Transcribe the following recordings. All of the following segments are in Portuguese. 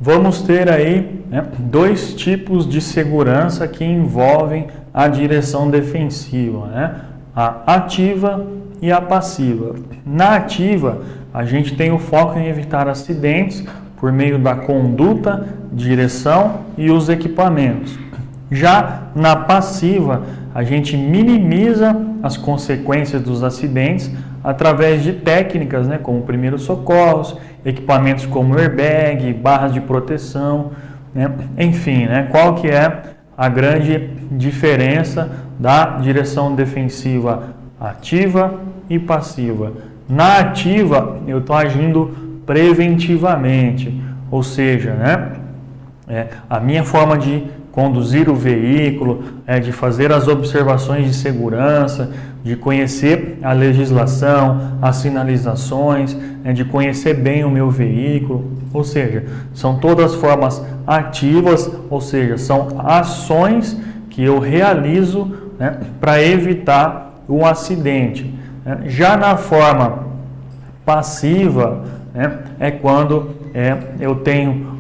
vamos ter aí, né, dois tipos de segurança que envolvem a direção defensiva, né? A ativa e a passiva. Na ativa, a gente tem o foco em evitar acidentes por meio da conduta, direção e os equipamentos. Já na passiva, a gente minimiza as consequências dos acidentes através de técnicas, né, como primeiros socorros, equipamentos como airbag, barras de proteção, né, enfim, né, qual que é a grande diferença da direção defensiva ativa e passiva? Na ativa, eu estou agindo preventivamente, ou seja, né, a minha forma de conduzir o veículo, de fazer as observações de segurança, de conhecer a legislação, as sinalizações, de conhecer bem o meu veículo, ou seja, são todas formas ativas, ou seja, são ações que eu realizo, né, para evitar um acidente. Já na forma passiva, né, é quando eu tenho,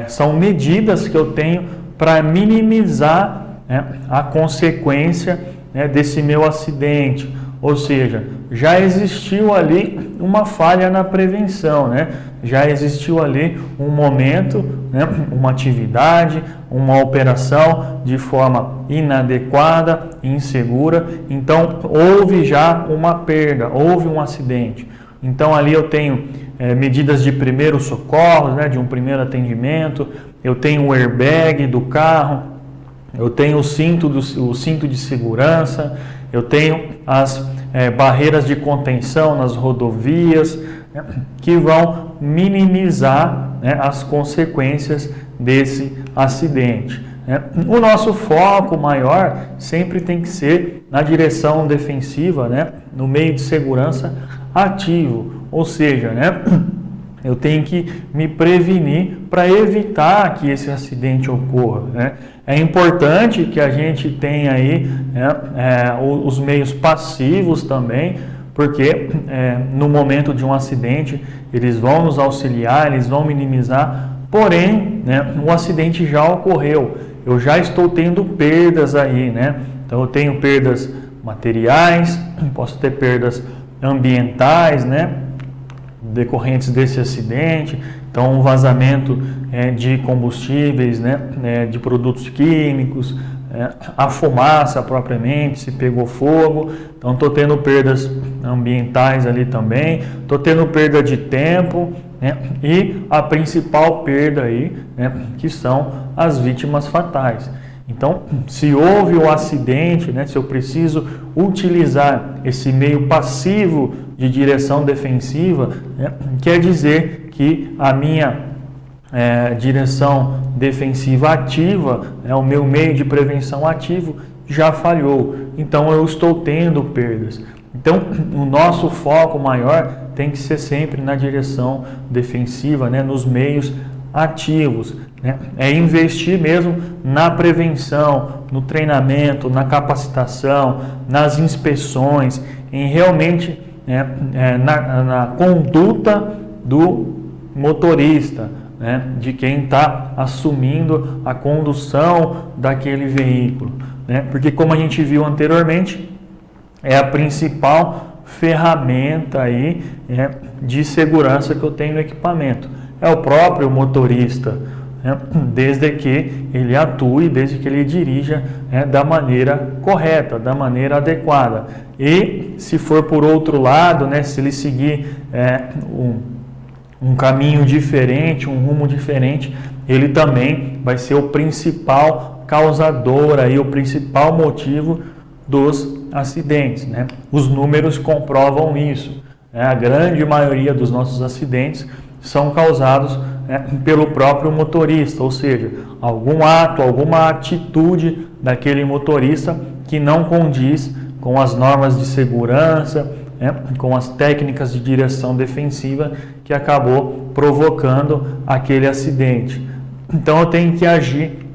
são medidas que eu tenho para minimizar, né, a consequência, né, desse meu acidente. Ou seja, já existiu ali uma falha na prevenção, né? Já existiu ali um momento, né, uma atividade, uma operação de forma inadequada, insegura. Então, houve já uma perda, houve um acidente. Então, ali eu tenho medidas de primeiro socorro, né, de um primeiro atendimento, eu tenho o airbag do carro, eu tenho o cinto de segurança, eu tenho as barreiras de contenção nas rodovias, né, que vão minimizar, né, as consequências desse acidente. Né. O nosso foco maior sempre tem que ser na direção defensiva, né, no meio de segurança ativo, ou seja, né, eu tenho que me prevenir para evitar que esse acidente ocorra, né? É importante que a gente tenha aí, né, os meios passivos também, porque no momento de um acidente eles vão nos auxiliar, eles vão minimizar, porém, né, o acidente já ocorreu, eu já estou tendo perdas aí, né? Então eu tenho perdas materiais, posso ter perdas ambientais, né, decorrentes desse acidente, então um vazamento de combustíveis, né, de produtos químicos, a fumaça propriamente, se pegou fogo, então estou tendo perdas ambientais ali também, estou tendo perda de tempo, né, e a principal perda aí, né, que são as vítimas fatais. Então, se houve o acidente, né, se eu preciso utilizar esse meio passivo de direção defensiva, né, quer dizer que a minha direção defensiva ativa, o meu meio de prevenção ativo já falhou. Então, eu estou tendo perdas. Então, o nosso foco maior tem que ser sempre na direção defensiva, né, nos meios ativos. É investir mesmo na prevenção, no treinamento, na capacitação, nas inspeções, em realmente na conduta do motorista, né, de quem está assumindo a condução daquele veículo, né, porque como a gente viu anteriormente, é a principal ferramenta aí, de segurança que eu tenho no equipamento, é o próprio motorista, desde que ele atue, desde que ele dirija da maneira correta, da maneira adequada. E se for por outro lado, se ele seguir um caminho diferente, um rumo diferente, ele também vai ser o principal causador, aí, o principal motivo dos acidentes. Os números comprovam isso. A grande maioria dos nossos acidentes são causados pelo próprio motorista, ou seja, algum ato, alguma atitude daquele motorista que não condiz com as normas de segurança, com as técnicas de direção defensiva que acabou provocando aquele acidente. Então eu tenho que agir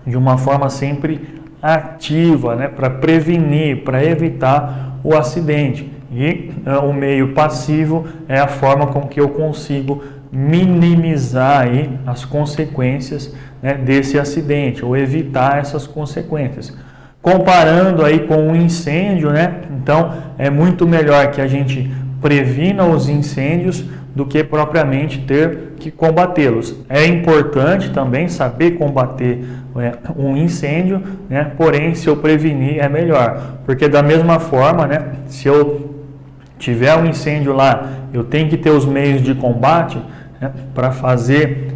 de uma forma sempre ativa, para prevenir, para evitar o acidente. E o meio passivo é a forma com que eu consigo minimizar aí as consequências, né, desse acidente, ou evitar essas consequências. Comparando aí com um incêndio, né, então é muito melhor que a gente previna os incêndios do que propriamente ter que combatê-los. É importante também saber combater um incêndio, né, porém se eu prevenir é melhor, porque da mesma forma, né, se eu tiver um incêndio lá, eu tenho que ter os meios de combate, né, para fazer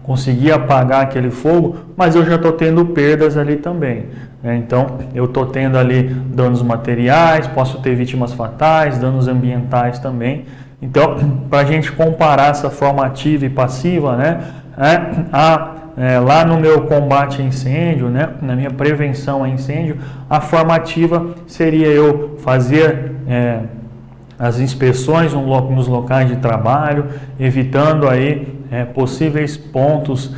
conseguir apagar aquele fogo, mas eu já estou tendo perdas ali também, né? Então eu estou tendo ali danos materiais, posso ter vítimas fatais, danos ambientais também. Então, para a gente comparar essa forma ativa e passiva, né, lá no meu combate a incêndio, né, na minha prevenção a incêndio, a forma ativa seria eu fazer as inspeções nos locais de trabalho, evitando aí possíveis pontos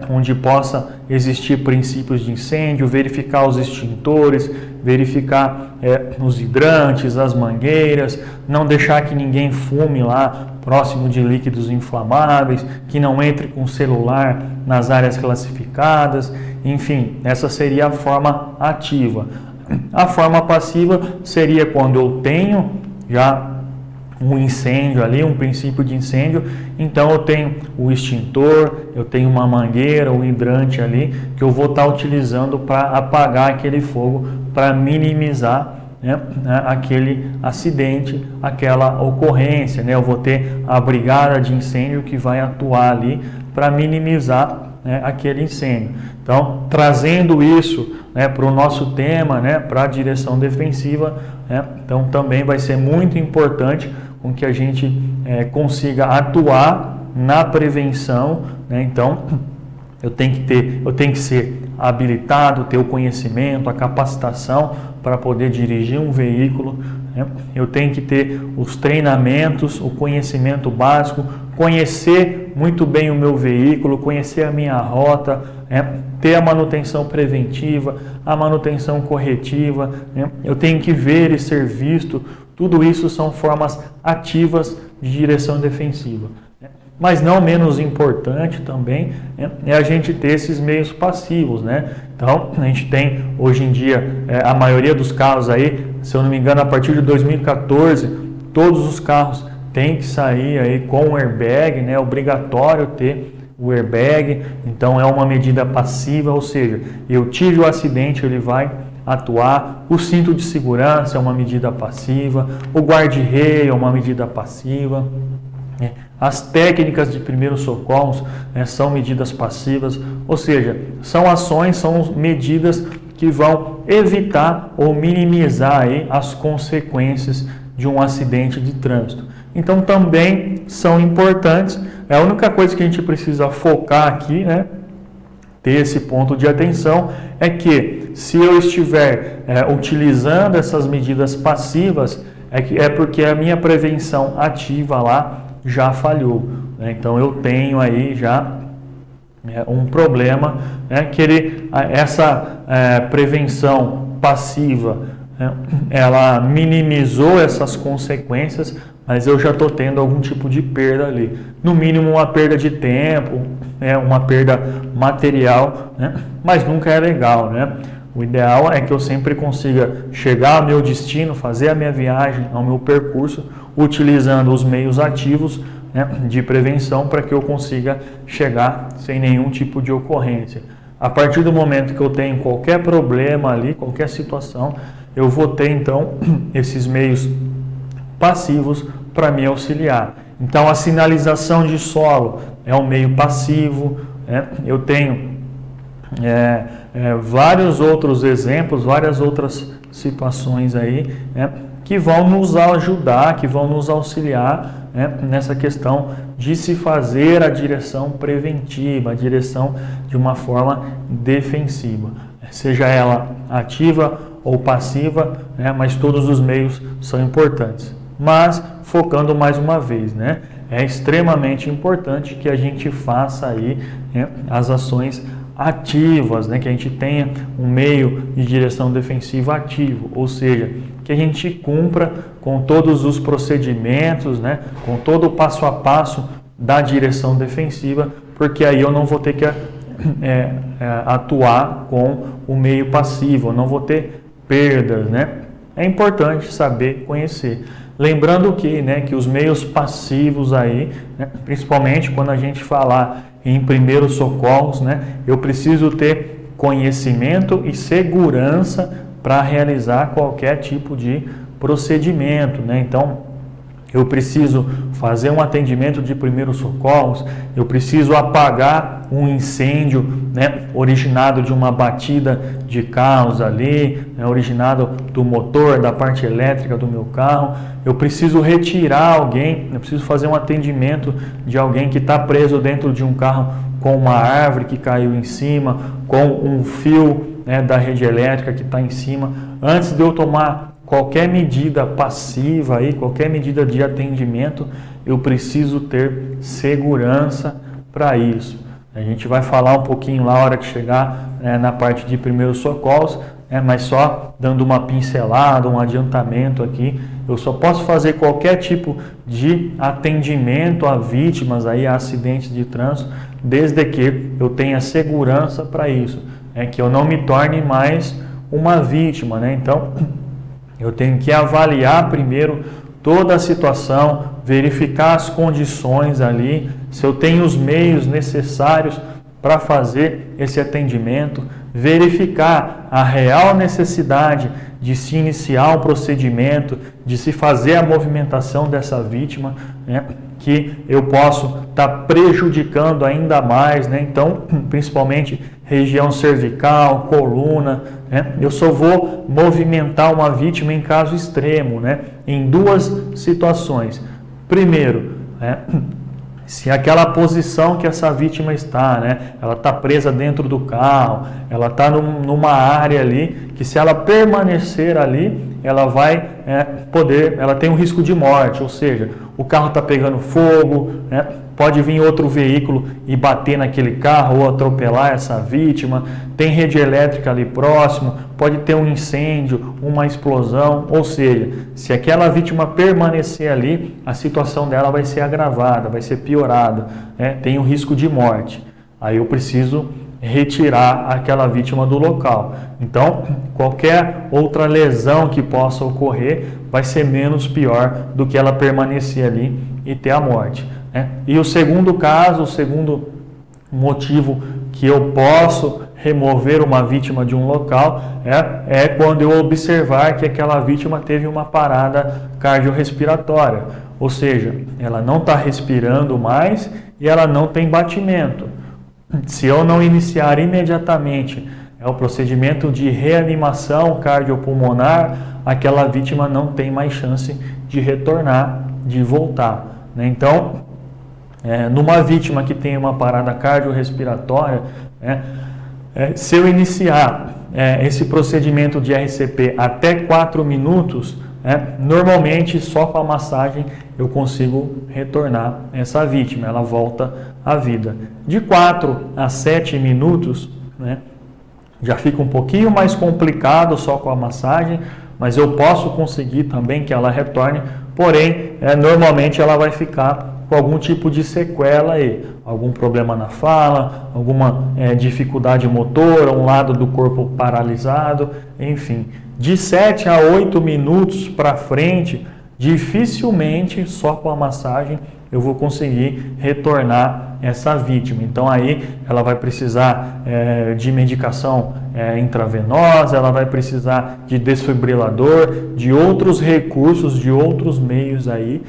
onde possa existir princípios de incêndio, verificar os extintores, verificar os hidrantes, as mangueiras, não deixar que ninguém fume lá próximo de líquidos inflamáveis, que não entre com celular nas áreas classificadas, enfim, essa seria a forma ativa. A forma passiva seria quando eu tenho já um incêndio ali, um princípio de incêndio, então eu tenho o extintor, eu tenho uma mangueira, um hidrante ali, que eu vou estar utilizando para apagar aquele fogo, para minimizar, né, aquele acidente, aquela ocorrência, né? Eu vou ter a brigada de incêndio que vai atuar ali para minimizar, né, aquele incêndio. Então, trazendo isso, né, para o nosso tema, né, para a direção defensiva, né, então também vai ser muito importante com que a gente consiga atuar na prevenção, né? Então eu tenho que ser habilitado, ter o conhecimento, a capacitação para poder dirigir um veículo, né? Eu tenho que ter os treinamentos, o conhecimento básico, conhecer muito bem o meu veículo, conhecer a minha rota, né? Ter a manutenção preventiva, a manutenção corretiva, né? Eu tenho que ver e ser visto. Tudo isso são formas ativas de direção defensiva. Mas não menos importante também, né, é a gente ter esses meios passivos, né? Então, a gente tem hoje em dia, a maioria dos carros aí, se eu não me engano, a partir de 2014, todos os carros têm que sair aí com o airbag, né? É obrigatório ter o airbag, então é uma medida passiva, ou seja, eu tive o acidente, ele vai atuar. O cinto de segurança é uma medida passiva, o guarda-reio é uma medida passiva, né? As técnicas de primeiros socorros, né, são medidas passivas, ou seja, são ações, são medidas que vão evitar ou minimizar aí as consequências de um acidente de trânsito. Então também são importantes. A única coisa que a gente precisa focar aqui, né, ter esse ponto de atenção, é que se eu estiver utilizando essas medidas passivas, é porque a minha prevenção ativa lá já falhou, né? Então eu tenho aí já um problema, né, que essa prevenção passiva, né, ela minimizou essas consequências, mas eu já estou tendo algum tipo de perda ali. No mínimo uma perda de tempo, né, uma perda material, né, mas nunca é legal, né? O ideal é que eu sempre consiga chegar ao meu destino, fazer a minha viagem, ao meu percurso, utilizando os meios ativos, né, de prevenção, para que eu consiga chegar sem nenhum tipo de ocorrência. A partir do momento que eu tenho qualquer problema ali, qualquer situação, eu vou ter então esses meios passivos para me auxiliar. Então a sinalização de solo é um meio passivo, né? Eu tenho vários outros exemplos, várias outras situações aí, né, que vão nos ajudar, que vão nos auxiliar, né, nessa questão de se fazer a direção preventiva, a direção de uma forma defensiva, seja ela ativa ou passiva, né, mas todos os meios são importantes. Mas focando mais uma vez, né, é extremamente importante que a gente faça aí, né, as ações ativas, né? Que a gente tenha um meio de direção defensiva ativo, ou seja, que a gente cumpra com todos os procedimentos, né? Com todo o passo a passo da direção defensiva, porque aí eu não vou ter que atuar com o meio passivo, eu não vou ter perdas, né? É importante saber conhecer. Lembrando que os meios passivos aí, né, principalmente quando a gente falar em primeiros socorros, né, eu preciso ter conhecimento e segurança para realizar qualquer tipo de procedimento, né? Então, eu preciso fazer um atendimento de primeiros socorros, eu preciso apagar um incêndio, né, originado de uma batida de carros ali, né, originado do motor, da parte elétrica do meu carro. Eu preciso retirar alguém, eu preciso fazer um atendimento de alguém que está preso dentro de um carro com uma árvore que caiu em cima, com um fio, né, da rede elétrica que está em cima. Antes de eu tomar qualquer medida passiva, qualquer medida de atendimento, eu preciso ter segurança para isso. A gente vai falar um pouquinho lá na hora que chegar, né, na parte de primeiros socorros, mas só dando uma pincelada, um adiantamento aqui. Eu só posso fazer qualquer tipo de atendimento a vítimas, a acidentes de trânsito, desde que eu tenha segurança para isso, que eu não me torne mais uma vítima, né? Então, eu tenho que avaliar primeiro toda a situação, verificar as condições ali, se eu tenho os meios necessários para fazer esse atendimento, verificar a real necessidade de se iniciar um procedimento, de se fazer a movimentação dessa vítima, né, que eu posso estar prejudicando ainda mais, né? Então, principalmente região cervical, coluna, né? Eu só vou movimentar uma vítima em caso extremo, né? Em duas situações. Primeiro, se aquela posição que essa vítima está, né? Ela está presa dentro do carro, ela está numa área ali, que se ela permanecer ali, ela vai ela tem um risco de morte, ou seja, o carro está pegando fogo, né? Pode vir outro veículo e bater naquele carro ou atropelar essa vítima, tem rede elétrica ali próximo, pode ter um incêndio, uma explosão, ou seja, se aquela vítima permanecer ali, a situação dela vai ser agravada, vai ser piorada, né? Tem o risco de morte. Aí eu preciso retirar aquela vítima do local. Então, qualquer outra lesão que possa ocorrer vai ser menos pior do que ela permanecer ali e ter a morte, né? E o segundo caso, o segundo motivo que eu posso remover uma vítima de um local é quando eu observar que aquela vítima teve uma parada cardiorrespiratória, ou seja, ela não está respirando mais e ela não tem batimento. Se eu não iniciar imediatamente o procedimento de reanimação cardiopulmonar, aquela vítima não tem mais chance de retornar, de voltar, né? Então, numa vítima que tem uma parada cardiorrespiratória, se eu iniciar esse procedimento de RCP até 4 minutos, normalmente só com a massagem eu consigo retornar essa vítima, ela volta à vida. De 4 a 7 minutos, já fica um pouquinho mais complicado só com a massagem, mas eu posso conseguir também que ela retorne, porém, normalmente ela vai ficar com algum tipo de sequela aí, algum problema na fala, alguma dificuldade motora, um lado do corpo paralisado, enfim. De 7 a 8 minutos para frente, dificilmente só com a massagem eu vou conseguir retornar essa vítima. Então aí ela vai precisar de medicação intravenosa, ela vai precisar de desfibrilador, de outros recursos, de outros meios aí,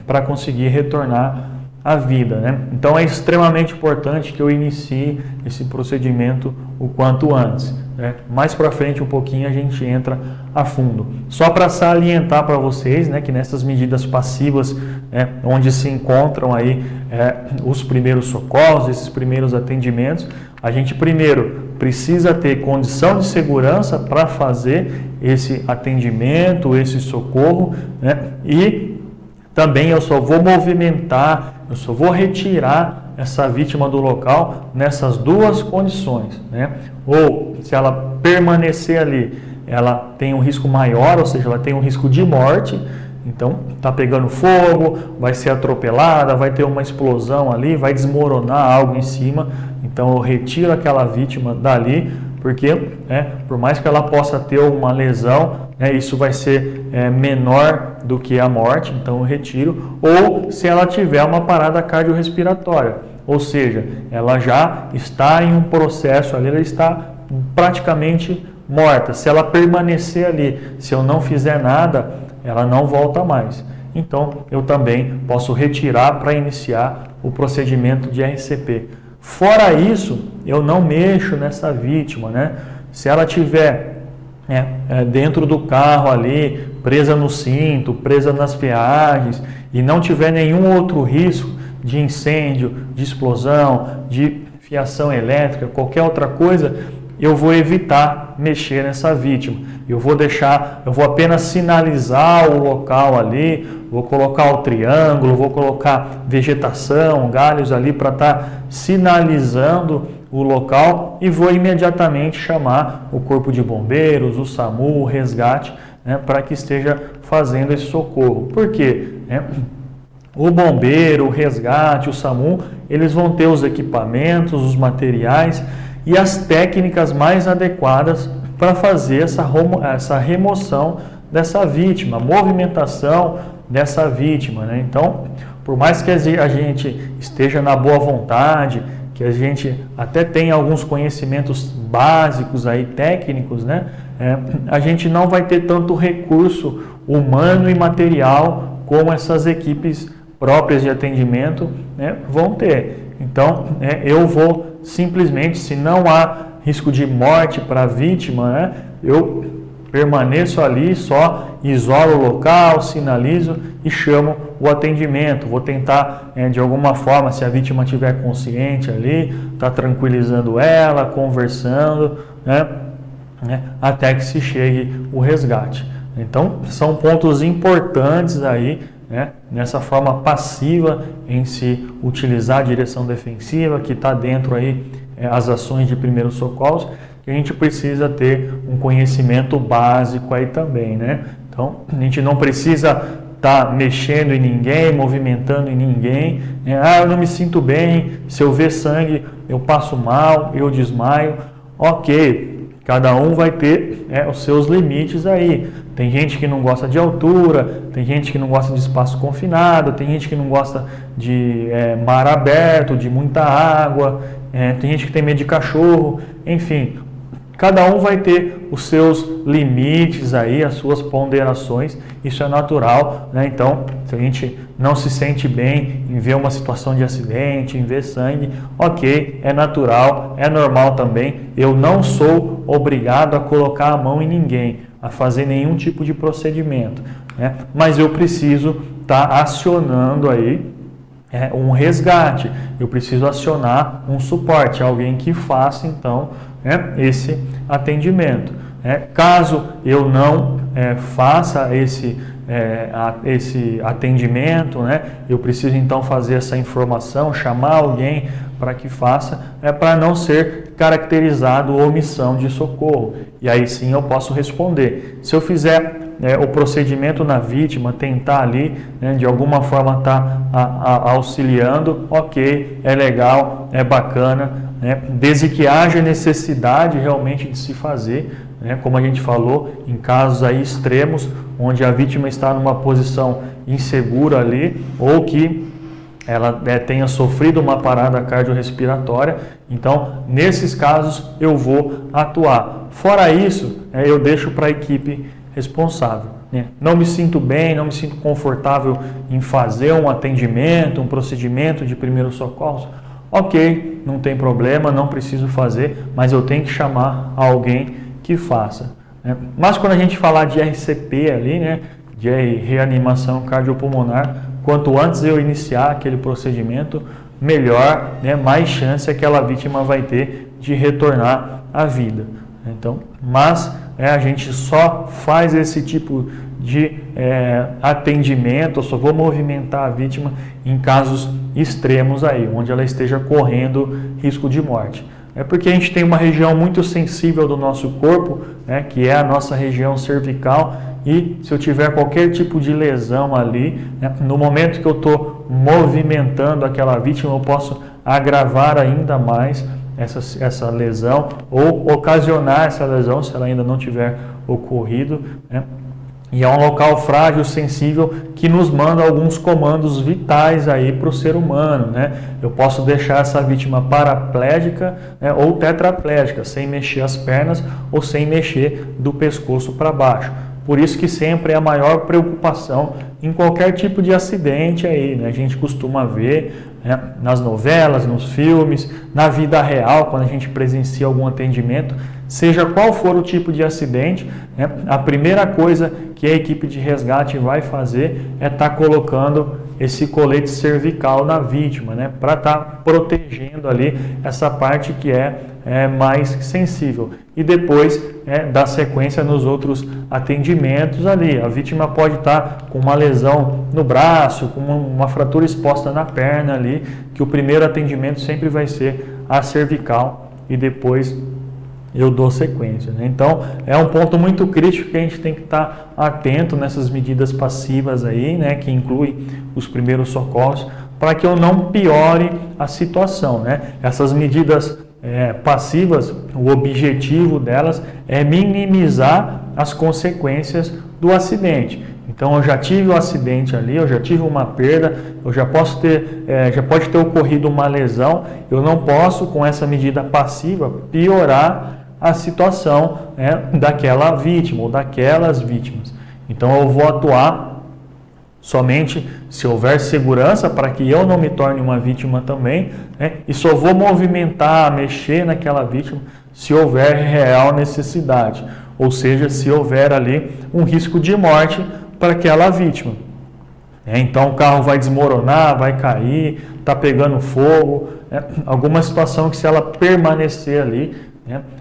para conseguir retornar à vida, né? Então é extremamente importante que eu inicie esse procedimento o quanto antes, né? Mais para frente um pouquinho a gente entra a fundo. Só para salientar para vocês, né, que nessas medidas passivas, onde se encontram aí os primeiros socorros, esses primeiros atendimentos, a gente primeiro precisa ter condição de segurança para fazer esse atendimento, esse socorro, né? E também eu só vou movimentar, eu só vou retirar essa vítima do local nessas duas condições, né? Ou se ela permanecer ali, ela tem um risco maior, ou seja, ela tem um risco de morte. Então, está pegando fogo, vai ser atropelada, vai ter uma explosão ali, vai desmoronar algo em cima. Então, eu retiro aquela vítima dali, porque por mais que ela possa ter uma lesão, isso vai ser menor do que a morte, então eu retiro. Ou se ela tiver uma parada cardiorrespiratória, ou seja, ela já está em um processo ali, ela está praticamente morta. Se ela permanecer ali, se eu não fizer nada, ela não volta mais. Então, eu também posso retirar para iniciar o procedimento de RCP. Fora isso, eu não mexo nessa vítima, né? Se ela tiver dentro do carro ali, presa no cinto, presa nas ferragens, e não tiver nenhum outro risco de incêndio, de explosão, de fiação elétrica, qualquer outra coisa, eu vou evitar mexer nessa vítima. Eu vou apenas sinalizar o local ali, vou colocar o triângulo, vou colocar vegetação, galhos ali para estar sinalizando o local e vou imediatamente chamar o corpo de bombeiros, o SAMU, o resgate, para que esteja fazendo esse socorro. Por quê? O bombeiro, o resgate, o SAMU, eles vão ter os equipamentos, os materiais e as técnicas mais adequadas para fazer essa remoção dessa vítima, a movimentação dessa vítima, né? Então, por mais que a gente esteja na boa vontade, que a gente até tenha alguns conhecimentos básicos aí, técnicos, né? A gente não vai ter tanto recurso humano e material como essas equipes próprias de atendimento, né, vão ter. Então, eu vou simplesmente, se não há risco de morte para a vítima, eu permaneço ali, só isolo o local, sinalizo e chamo o atendimento. Vou tentar, de alguma forma, se a vítima estiver consciente ali, tá tranquilizando ela, conversando, até que se chegue o resgate. Então, são pontos importantes aí, nessa forma passiva em se utilizar a direção defensiva, que está dentro aí as ações de primeiros socorros, que a gente precisa ter um conhecimento básico aí também, né? Então, a gente não precisa estar mexendo em ninguém, movimentando em ninguém, eu não me sinto bem, se eu ver sangue eu passo mal, eu desmaio. Ok, cada um vai ter os seus limites aí. Tem gente que não gosta de altura, tem gente que não gosta de espaço confinado, tem gente que não gosta de mar aberto, de muita água, tem gente que tem medo de cachorro, enfim, cada um vai ter os seus limites aí, as suas ponderações, isso é natural, né? Então, se a gente não se sente bem em ver uma situação de acidente, em ver sangue, ok, é natural, é normal também, eu não sou obrigado a colocar a mão em ninguém, a fazer nenhum tipo de procedimento, mas eu preciso estar acionando aí um resgate, eu preciso acionar um suporte, alguém que faça então esse atendimento. Caso eu não faça esse atendimento, eu preciso então fazer essa informação, chamar alguém para que faça, para não ser caracterizado omissão de socorro. E aí sim eu posso responder. Se eu fizer o procedimento na vítima, tentar ali, de alguma forma estar auxiliando, ok, é legal, é bacana, desde que haja necessidade realmente de se fazer, como a gente falou, em casos aí extremos, onde a vítima está numa posição insegura ali, ou que ela tenha sofrido uma parada cardiorrespiratória, então nesses casos eu vou atuar. Fora isso, eu deixo para a equipe responsável. Não me sinto bem, não me sinto confortável em fazer um atendimento, um procedimento de primeiros socorros, ok, não tem problema, não preciso fazer, mas eu tenho que chamar alguém que faça. Mas quando a gente falar de RCP ali, de reanimação cardiopulmonar, quanto antes eu iniciar aquele procedimento, melhor, mais chance aquela vítima vai ter de retornar à vida. Então, mas a gente só faz esse tipo de atendimento, eu só vou movimentar a vítima em casos extremos aí, onde ela esteja correndo risco de morte. É porque a gente tem uma região muito sensível do nosso corpo, né, que é a nossa região cervical, e se eu tiver qualquer tipo de lesão ali, né, no momento que eu estou movimentando aquela vítima, eu posso agravar ainda mais essa lesão ou ocasionar essa lesão se ela ainda não tiver ocorrido, né? E é um local frágil, sensível, que nos manda alguns comandos vitais aí para o ser humano, né? Eu posso deixar essa vítima paraplégica, né, ou tetraplégica, sem mexer as pernas ou sem mexer do pescoço para baixo. Por isso que sempre é a maior preocupação em qualquer tipo de acidente aí, né? A gente costuma ver, né, nas novelas, nos filmes, na vida real, quando a gente presencia algum atendimento, seja qual for o tipo de acidente, né, a primeira coisa que a equipe de resgate vai fazer é estar colocando esse colete cervical na vítima, né, para estar protegendo ali essa parte que é mais sensível. E depois dar sequência nos outros atendimentos ali. A vítima pode estar com uma lesão no braço, com uma fratura exposta na perna ali, que o primeiro atendimento sempre vai ser a cervical e depois eu dou sequência, né? Então, é um ponto muito crítico que a gente tem que estar atento nessas medidas passivas aí, né, que inclui os primeiros socorros, para que eu não piore a situação, né? Essas medidas passivas, o objetivo delas é minimizar as consequências do acidente. Então, eu já tive um acidente ali, eu já tive uma perda, eu já pode ter ocorrido uma lesão, eu não posso, com essa medida passiva, piorar a situação, daquela vítima ou daquelas vítimas. Então, eu vou atuar somente se houver segurança para que eu não me torne uma vítima também, né? E só vou movimentar, mexer naquela vítima se houver real necessidade, ou seja, se houver ali um risco de morte para aquela vítima. Então o carro vai desmoronar, vai cair, está pegando fogo, alguma situação que se ela permanecer ali,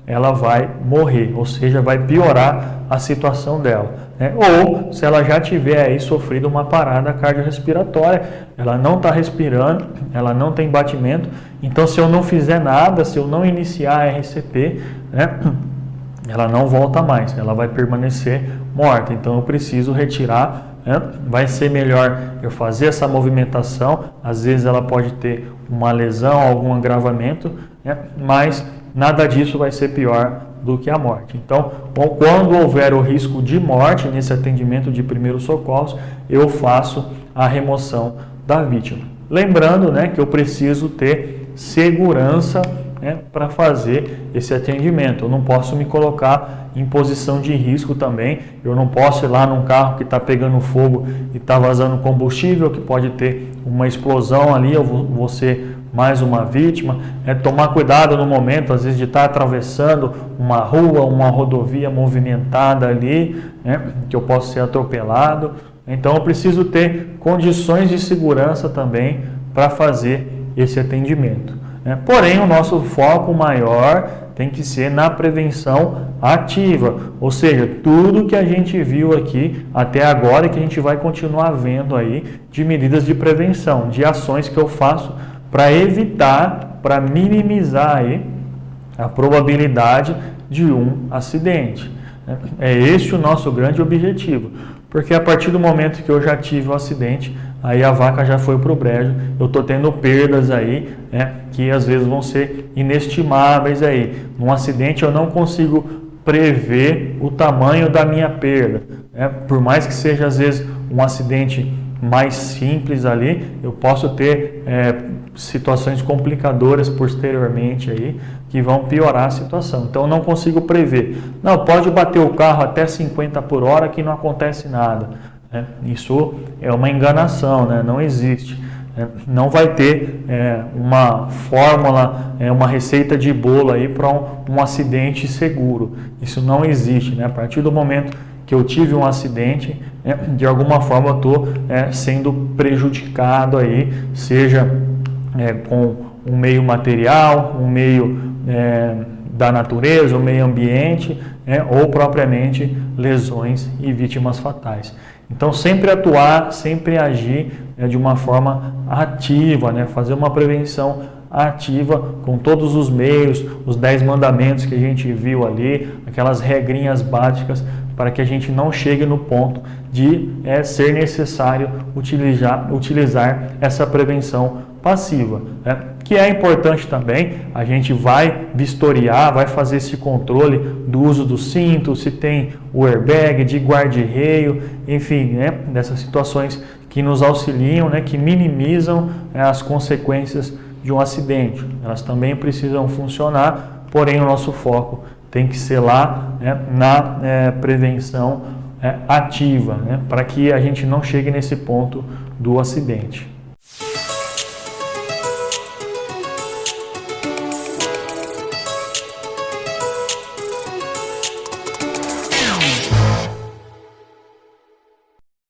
ela vai morrer, ou seja, vai piorar a situação dela. Ou se ela já tiver aí sofrido uma parada cardiorrespiratória, ela não está respirando, ela não tem batimento, então se eu não fizer nada, se eu não iniciar a RCP, ela não volta mais, ela vai permanecer morta. Então eu preciso retirar, vai ser melhor eu fazer essa movimentação, às vezes ela pode ter uma lesão, algum agravamento, mas nada disso vai ser pior do que a morte. Então, quando houver o risco de morte nesse atendimento de primeiros socorros, eu faço a remoção da vítima. Lembrando, que eu preciso ter segurança, para fazer esse atendimento. Eu não posso me colocar em posição de risco também. Eu não posso ir lá num carro que está pegando fogo e está vazando combustível, que pode ter uma explosão ali, eu vou ser mais uma vítima. Tomar cuidado no momento, às vezes, de estar atravessando uma rua, uma rodovia movimentada ali, que eu posso ser atropelado. Então eu preciso ter condições de segurança também para fazer esse atendimento. Porém, o nosso foco maior tem que ser na prevenção ativa, ou seja, tudo que a gente viu aqui até agora e que a gente vai continuar vendo aí de medidas de prevenção, de ações que eu faço para evitar, para minimizar aí a probabilidade de um acidente. É este o nosso grande objetivo, porque a partir do momento que eu já tive o acidente, aí a vaca já foi para o brejo, eu estou tendo perdas aí, que às vezes vão ser inestimáveis aí. Num acidente eu não consigo prever o tamanho da minha perda, por mais que seja às vezes um acidente mais simples ali, eu posso ter situações complicadoras posteriormente aí, que vão piorar a situação. Então eu não consigo prever. Não, pode bater o carro até 50 por hora que não acontece nada. Isso é uma enganação, não existe. Não vai ter uma fórmula, uma receita de bolo aí para um acidente seguro. Isso não existe. A partir do momento que eu tive um acidente, de alguma forma eu estou sendo prejudicado aí, seja com um meio material, um meio da natureza, o meio ambiente, ou propriamente lesões e vítimas fatais. Então, sempre atuar, sempre agir de uma forma ativa, fazer uma prevenção ativa com todos os meios, os 10 mandamentos que a gente viu ali, aquelas regrinhas básicas, para que a gente não chegue no ponto de ser necessário utilizar essa prevenção passiva. Que é importante também, a gente vai vistoriar, vai fazer esse controle do uso do cinto, se tem o airbag, de guarda-reio, enfim, dessas situações que nos auxiliam, que minimizam as consequências de um acidente. Elas também precisam funcionar, porém o nosso foco tem que ser lá na prevenção ativa, para que a gente não chegue nesse ponto do acidente.